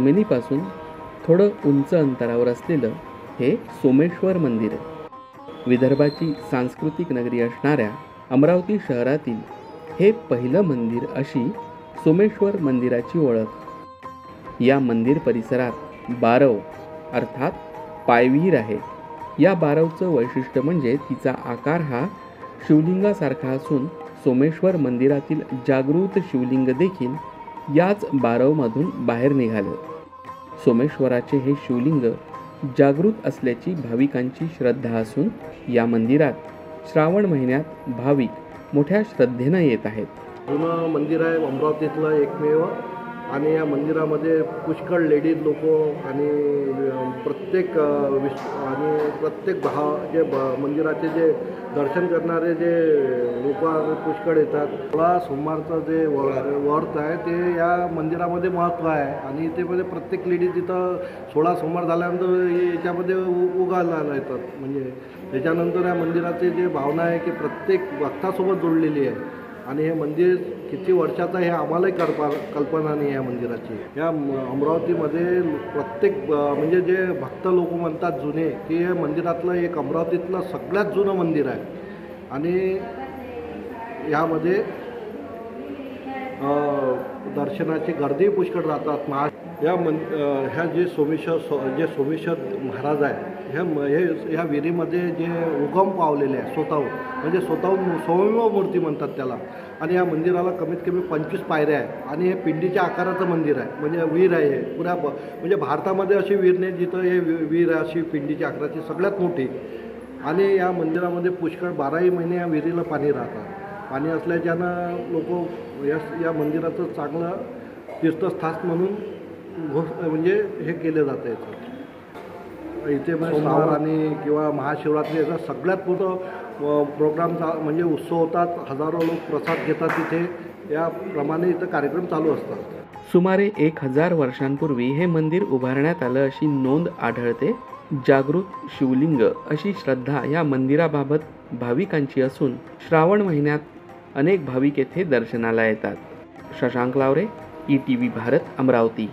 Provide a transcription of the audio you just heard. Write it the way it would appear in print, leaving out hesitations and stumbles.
जमिनीपासून थोडं उंच अंतरावर असलेलं हे सोमेश्वर मंदिर आहे. विदर्भाची सांस्कृतिक नगरी असणाऱ्या अमरावती शहरातील हे पहिलं मंदिर अशी सोमेश्वर मंदिराची ओळख. या मंदिर परिसरात बारव अर्थात पायविहीर आहे. या बारवचं वैशिष्ट्य म्हणजे तिचा आकार हा शिवलिंगासारखा असून सोमेश्वर मंदिरातील जागृत शिवलिंग देखील याच बारवमधून बाहेर निघालं. सोमेश्वराचे हे शिवलिंग जागृत असल्याची भाविकांची श्रद्धा असून या मंदिरात श्रावण महिन्यात भाविक मोठ्या श्रद्धेनं येत आहेत. जुनं मंदिर आहे अमरावतीतलं एकमेव आणि या मंदिरामध्ये पुष्कळ लेडीज लोक आणि प्रत्येक मंदिराचे जे दर्शन करणारे जे लोक पुष्कळ येतात. 16 सोमवारचं जे व्रत आहे ते या मंदिरामध्ये महत्त्व आहे आणि इथे प्रत्येक लेडीज इथं 16 सोमवार झाल्यानंतर याच्यामध्ये उगायला येतात. म्हणजे त्याच्यानंतर या मंदिराची जे भावना आहे की प्रत्येक भक्तासोबत जोडलेली आहे आणि हे मंदिर किती वर्षाचं हे आम्हालाही कल्पना नाही या मंदिराची. या अमरावतीमध्ये प्रत्येक म्हणजे जे भक्त लोक म्हणतात जुने की हे मंदिरातलं एक अमरावतीतलं सगळ्यात जुनं मंदिर आहे आणि यामध्ये दर्शनाची गर्दी पुष्कळ राहतात. ह्या जे सोमेश्वर महाराज आहे ह्या विहिरीमध्ये जे उगम पावलेले आहे स्वतःहून म्हणजे स्वयंभू मूर्ती म्हणतात त्याला. आणि या मंदिराला कमीत कमी 25 पायऱ्या आहे आणि हे पिंडीच्या आकाराचं मंदिर आहे. म्हणजे विहीर आहे हे पुऱ्या म्हणजे भारतामध्ये अशी विहीर नाही जिथं हे विहीर अशी पिंडीच्या आकाराची सगळ्यात मोठी. आणि या मंदिरामध्ये पुष्कळ 12ही महिने या विहिरीला पाणी राहतात. पाणी असल्याच्यानं लोक या मंदिराचं चांगलं तीर्थस्थान म्हणून म्हणजे हे केले जातं. इथे सोमवार आणि किंवा महाशिवरात्री याचा सगळ्यात मोठं प्रोग्राम म्हणजे उत्सव होतात. हजारो लोक प्रसाद घेतात तिथे. याप्रमाणे इथं कार्यक्रम चालू असतात. सुमारे 1000 वर्षांपूर्वी हे मंदिर उभारण्यात आलं अशी नोंद आढळते. जागृत शिवलिंग अशी श्रद्धा या मंदिराबाबत भाविकांची असून श्रावण महिन्यात अनेक भाविक येथे दर्शनाला येतात. शशांक लावरे, ETV भारत, अमरावती.